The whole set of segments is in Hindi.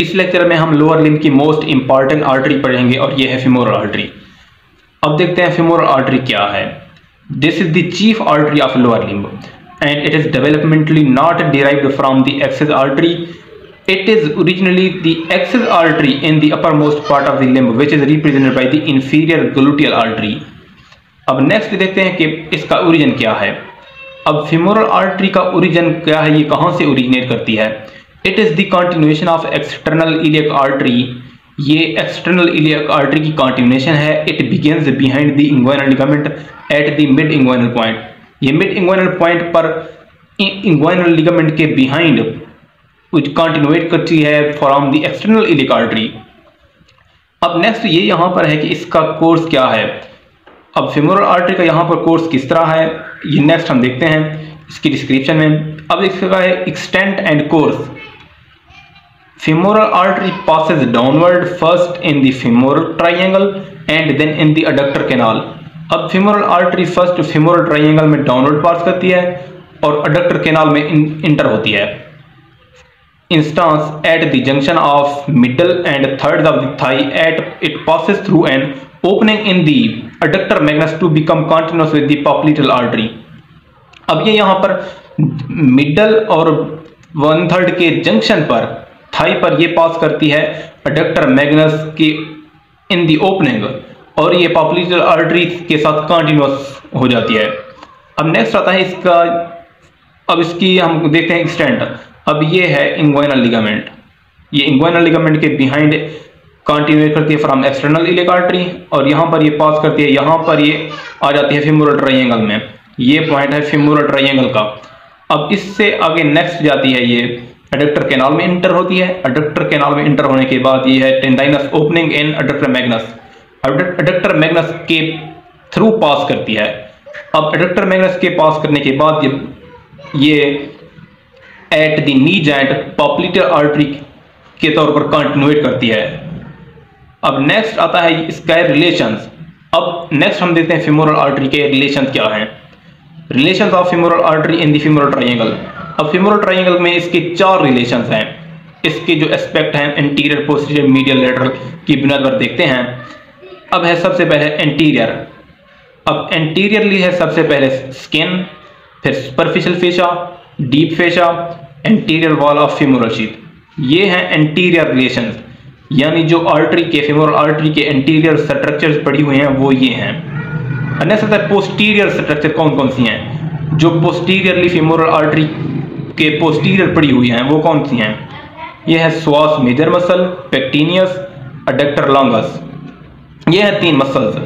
इस लेक्चर में हम लोअर लिम्ब की मोस्ट इंपॉर्टेंट आर्टरी पढ़ेंगे और ये है फीमोरल आर्टरी। अब देखते हैं फीमोरल आर्टरी क्या है। This is the chief artery of lower limb and it is developmentally not derived from the axis artery. It is originally the axis artery in the uppermost part of the limb which is represented by the inferior gluteal artery. अब नेक्स्ट देखते हैं कि इसका ओरिजिन क्या है। अब फीमोरल आर्टरी का ओरिजिन क्या है, ये कहाँ से ओरिजिनेट करती है। It is the continuation of external iliac artery. ये एक्सटर्नल इलियक आर्टरी की कंटिन्यूएशन है। It begins behind the inguinal ligament at the mid inguinal point. ये मिड इंग्वाइनल पॉइंट पर इंग्वाइनल लिगामेंट के बिहाइंड कंटिन्यूएट करती है from the external iliac artery. अब नेक्स्ट ये यहाँ पर है कि इसका कोर्स क्या है। अब फीमोरल आर्टरी का यहाँ पर कोर्स किस तरह है, ये नेक्स्ट हम देखते हैं इसकी डिस्क्रिप्शन में। अब इसका है extent and course. femoral artery passes downward first in the femoral triangle and then in the adductor canal. अब femoral artery first femoral triangle में डाउनवर्ड पास करती है और adductor canal में इंटर होती है। Instance at the junction of middle and thirds of the thigh at it passes through an opening in the adductor magnus to become continuous with the popliteal artery. अब ये यहाँ पर मिडल और 1/3 के जंक्शन पर थाई पर ये पास करती है अडक्टर मैग्नस की इन दी ओपनिंग और ये पॉप्लिटल आर्टरी के साथ कंटिन्यूअस हो जाती है। अब नेक्स्ट आता है इसका, अब इसकी हम देखते हैं एक्सटेंट। अब ये है इंग्वाइनल लिगामेंट। ये इंग्वाइनल लिगामेंट के बिहाइंड कंटिन्यू करती है फ्रॉम एक्सटर्नल इलियक आर्टरी और यहाँ पर ये पास करती है, यहाँ पर ये आ जाती है फीमोरल ट्रायंगल में। ये पॉइंट है फीमोरल ट्रायंगल का। अब इससे आगे नेक्स्ट जाती है ये अडक्टर कैनाल में इंटर होती है। अडक्टर कैनाल में इंटर होने के बाद ये है tendinous opening in adductor magnus. Adductor magnus के थ्रू पास करती है। अब अडक्टर मैग्नस के पास करने के बाद ये at the knee joint popliteal artery के तौर पर कंटिन्यूएट करती है। अब नेक्स्ट आता है इसका रिलेशंस। अब नेक्स्ट हम देखते हैं फीमोरल आर्टरी के रिलेशन क्या हैं। Relations of femoral artery in the femoral triangle. अब फीमोरल ट्रायंगल में इसके 4 रिलेशंस हैं। इसके जो एस्पेक्ट हैं एंटीरियर, पोस्टीरियर, मीडियल, लेटरल की बुनियाद पर देखते हैं। अब है सबसे पहले एंटीरियर। अब एंटीरियरली है सबसे पहले स्किन, फिर superficial fascia, deep fascia, anterior wall of femoral sheath. ये हैं एंटीरियर रिलेशंस, यानी जो आर्टरी के फीमोरल आर्टरी के एंटीरियर स्ट्रक्चर्स पड़ी हुई हैं वो ये हैं। नेक्स्ट आता है पोस्टीरियर स्ट्रक्चर कौन कौन सी हैं। जो पोस्टीरियरली फीमोरल आर्टरी के पोस्टीरियर पड़ी हुई हैं वो कौन सी हैं। ये है स्वास मेजर मसल, पेक्टिनियस, अडक्टर लॉन्गस। ये हैं 3 मसल्स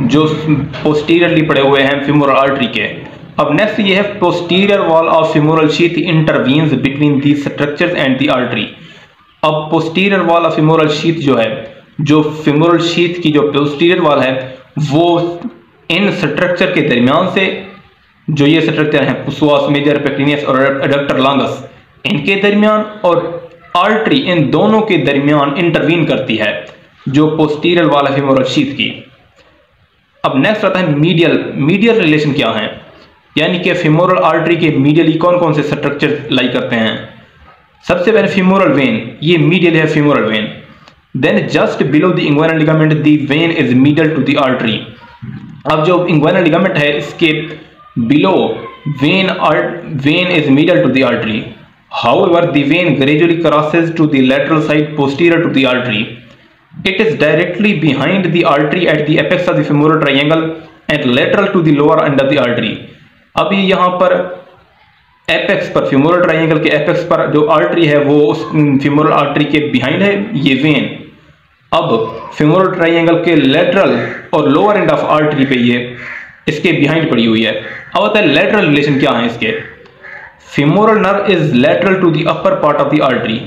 जो पोस्टीरियरली पड़े हुए हैं फीमोरल आर्टरी के। अब नेक्स्ट ये है posterior wall of femoral sheath intervenes between the structures and the artery. अब posterior wall of femoral sheath जो है, जो फीमोरल शीथ की जो पोस्टीरियर वॉल है वो इन स्ट्रक्चर के दरमियान से, जो ये स्ट्रक्चर हैं स्वास मेजर, पेक्टिनियस और अडक्टर लॉन्गस, इनके दरमियान और आर्टरी इन दोनों के दरमियान इंटरवीन करती है, जो पोस्टीरियर वॉल है फीमोरल शीथ की। अब नेक्स्ट आता है मीडियल। मीडियल रिलेशन क्या है, यानी कि फीमोरल आर्टरी के मीडियली कौन कौन से स्ट्रक्चर लाई करते हैं। सबसे पहले फीमोरल वेन, ये मीडियल है femoral vein. Then just below the inguinal ligament the vein is medial to the artery. अब जो इंग्वाइनल लिगामेंट है इसके below vein is medial to the artery. However, the vein gradually crosses to the lateral side posterior to the artery. It is directly behind the artery at the apex of the femoral triangle and lateral to the lower end of the artery. अब ये यहाँ पर एपेक्स पर, फीमोरल ट्रायंगल के एपेक्स पर जो आर्टरी है वो उस फीमोरल आर्टरी के बिहाइंड है ये वेन। अब फीमोरल ट्रायंगल के लेटरल और लोअर एंड ऑफ आर्टरी पे ये इसके बिहाइंड पड़ी हुई है। अब होता है लेटरल रिलेशन क्या है इसके। Femoral nerve is lateral to the upper part of the artery.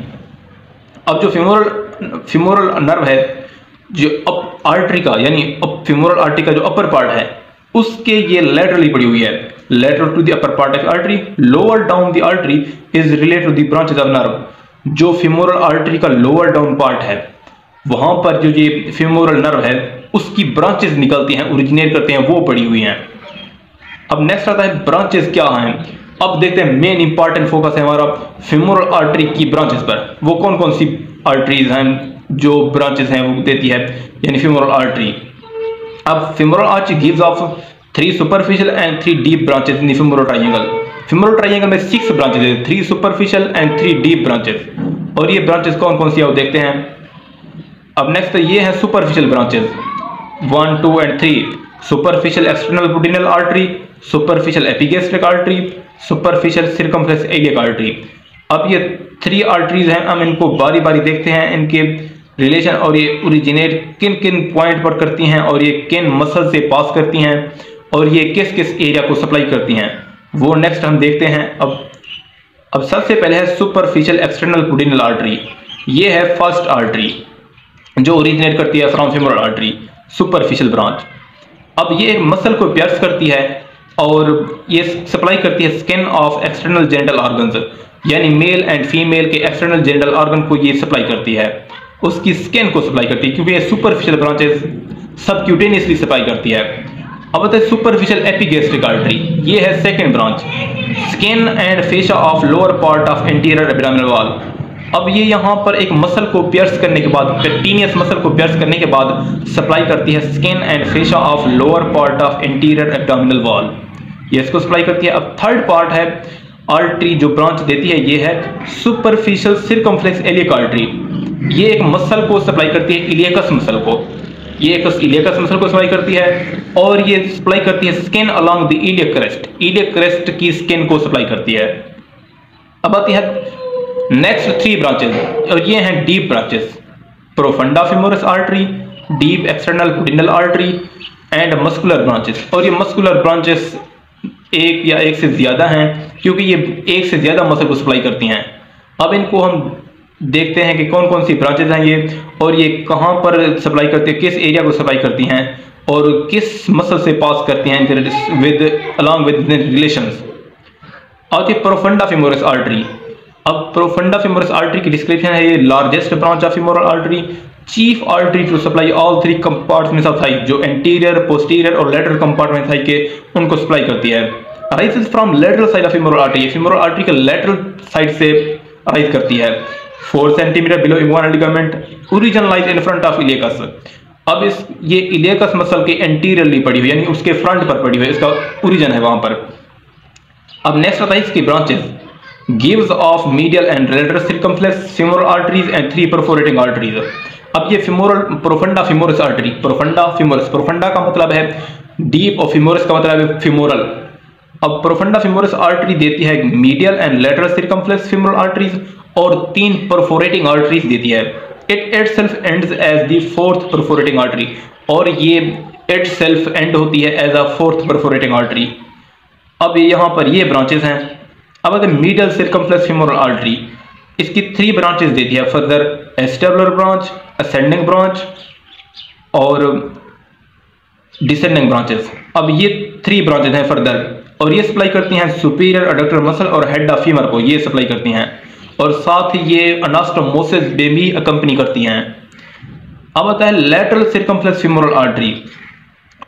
अब जो फीमोरल नर्व है जो आर्टरी का, यानी फीमोरल आर्टरी का जो अपर पार्ट है उसके ये लेटरली पड़ी हुई है, lateral to the upper part of artery. Lower down the artery is related to the branches of nerve. जो फीमोरल आर्टरी का लोअर डाउन पार्ट है वहां पर जो ये फीमोरल नर्व है उसकी ब्रांचेस निकलती हैं, ओरिजिनेट करते हैं, वो पड़ी हुई हैं। अब नेक्स्ट आता है ब्रांचेस क्या हैं। अब देखते हैं मेन इंपॉर्टेंट फोकस है हमारा फीमोरल आर्टरी की ब्रांचेस पर। वो कौन कौन सी आर्टरीज हैं जो ब्रांचेस हैं वो देती है, यानी फीमोरल आर्टरी। अब femoral artery gives off 3 superficial and 3 deep branches in the femoral triangle. Femoral triangle में 6 ब्रांचेस है, 3 सुपरफिशियल एंड 3 डीप ब्रांचेस। और ये ब्रांचेस कौन कौन सी है वो देखते हैं। अब नेक्स्ट ये है superficial branches 1, 2 and 3। Superficial external pudendal artery, superficial epigastric artery, superficial circumflex iliac artery. अब ये 3 आर्टरीज हैं, हम इनको बारी बारी देखते हैं, इनके रिलेशन और ये ओरिजिनेट किन किन पॉइंट पर करती हैं और ये किन मसल से पास करती हैं और ये किस किस एरिया को सप्लाई करती हैं, वो नेक्स्ट हम देखते हैं। अब सबसे पहले है सुपरफिशियल एक्सटर्नल पुडिनल आर्टरी। ये है फर्स्ट आर्टरी जो ओरिजिनेट करती है from femoral artery, superficial branch. अब ये एक मसल को पियर्स करती है और ये सप्लाई करती है skin of external genital organs, यानी मेल एंड फीमेल के एक्सटर्नल जेनिटल ऑर्गन को ये सप्लाई करती है, उसकी स्किन को सप्लाई करती है, क्योंकि ये सुपरफिशियल ब्रांचेस सबक्यूटेनियसली सप्लाई करती है। अब बताए सुपरफिशियल एपिगैस्ट्रिक आर्टरी। ये है second branch, skin and fascia of lower part of anterior abdominal wall. अब ये यहाँ पर एक मसल को पियर्स करने के बाद, पेक्टिनियस मसल को पियर्स करने के बाद सप्लाई करती है skin and fascia of lower part of anterior abdominal wall, ये इसको सप्लाई करती है। अब थर्ड पार्ट है आर्टरी जो ब्रांच देती है, ये है सुपरफिशियल सिरकमफ्लेक्स इलियक आर्टरी। ये एक मसल को सप्लाई करती है, इलियकस मसल को, ये एक इलियकस मसल को सप्लाई करती है और ये सप्लाई करती है skin along the iliac crest, iliac crest की स्किन को सप्लाई करती है। अब आती है नेक्स्ट 3 ब्रांचेस और ये हैं deep branches, profunda femoris artery, deep external pudendal artery and muscular branches. और ये मस्कुलर ब्रांचेस एक या एक से ज्यादा हैं, क्योंकि ये एक से ज्यादा मसल को सप्लाई करती हैं। अब इनको हम देखते हैं कि कौन कौन सी ब्रांचेस हैं ये, और ये कहाँ पर सप्लाई करती है, किस एरिया को सप्लाई करती हैं और किस मसल से पास करती हैं विद अलॉन्ग विद रिलेशंस। आती है प्रोफंडा फीमोरस आर्टरी। अब प्रोफंडा फीमोरस आर्टरी की डिस्क्रिप्शन है, ये largest branch of femoral artery, chief artery to supply all 3 compartments of thigh, जो एंटीरियर, पोस्टीरियर और लेटरल कंपार्टमेंट थाई के उनको सप्लाई करती है। Arises from lateral side of femoral artery, femoral artery के लेटरल साइड से अराइज करती है। 4 centimetre below inguinal ligament, origin lies in front of iliacus. अब ये इलियकस मसल के एंटीरियरली पड़ी हुई, यानी उसके फ्रंट पर पड़ी हुई, इसका ओरिजिन है वहां पर। अब नेक्स्ट आता है इसकी branches, gives off medial and lateral circumflex femoral arteries and 3 perforating arteries. अब ये femoral profunda femoris artery, profunda femoris, profunda का मतलब है डीप और फीमोरस का मतलब है फीमोरल। अब प्रोफंडा फीमोरस आर्टरी देती है medial and lateral circumflex femoral arteries और 3 परफोरेटिंग आर्टरीज देती है। It itself ends as the 4th perforating artery, और ये इटसेल्फ एंड होती है as a 4th perforating artery. अब यहाँ पर ये ब्रांचेस हैं। अब अगर मीडियल सर्कमफ्लेक्स फीमोरल आर्टरी, इसकी 3 ब्रांचेस देती है फर्दर, एस्टेबुलर ब्रांच, असेंडिंग ब्रांच और डिसेंडिंग ब्रांचेस। अब ये 3 ब्रांचेस हैं फर्दर, और ये सप्लाई करती हैं सुपीरियर अडक्टर मसल और हेड ऑफ फीमर को, ये सप्लाई करती हैं, और साथ ही ये अनास्टोमोसिस में भी अकम्पनी करती हैं। अब आता है लेटरल सर्कमफ्लेक्स फीमोरल आर्टरी।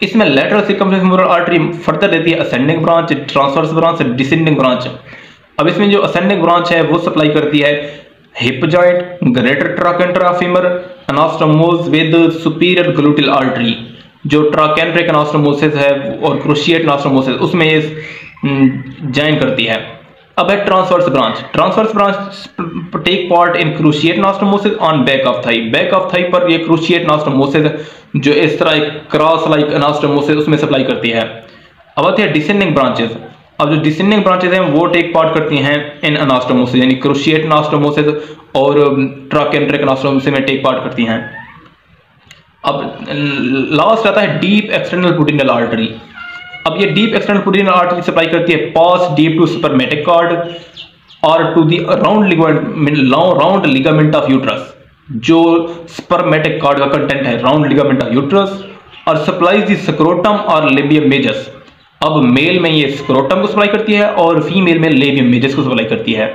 इसमें lateral circumflex femoral artery further देती है ascending branch, transverse branch, descending branch. अब इसमें जो असेंडिंग ब्रांच है वो सप्लाई करती है hip joint, greater trochanter of femur, anastomose with superior gluteal artery, जो ट्राकेंट्रिक अनास्टोमोसिस है और क्रूशिएट अनास्टोमोसिस, उसमें ये ज्वाइन करती है। अब है transverse branch. Transverse branch take part in cruciate anastomosis on back of thigh, back of thigh पर ये क्रूशिएट अनास्टोमोसिस जो इस तरह एक क्रॉस लाइक अनास्टोमोसिस उसमें सप्लाई करती है। अब आती है डिसेंडिंग ब्रांचेस। अब जो डिसेंडिंग ब्रांचेस हैं वो टेक पार्ट करती हैं इन अनास्टोमोसिस, यानी क्रूशिएट अनास्टोमोसिस और ट्राकेंट्रिक अनास्टोमोसिस में टेक पार्ट करती हैं। अब लास्ट आता है डीप एक्सटर्नल पुडिनल आर्टरी। अब ये deep external pudendal artery supply करती है pass deep to spermatic cord और to the round ligament of uterus, जो स्पर्मेटिक कॉर्ड का कंटेंट है राउंड लिगामेंट ऑफ यूट्रस, और सप्लाइज द स्क्रोटम और लेबियम मेजस। अब मेल में ये स्क्रोटम को सप्लाई करती है और फीमेल में लेबियम मेजस को सप्लाई करती है।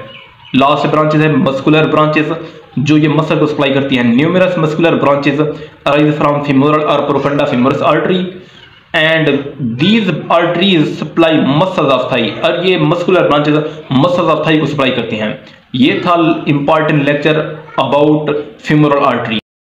लास्ट ब्रांचेस है मस्कुलर ब्रांचेस, जो ये मसल को सप्लाई करती है। Numerous muscular branches arise from femoral और profunda femoris artery and these arteries supply muscles of thigh, और ये muscular branches muscles of thigh को सप्लाई करती हैं। ये था important lecture about femoral artery.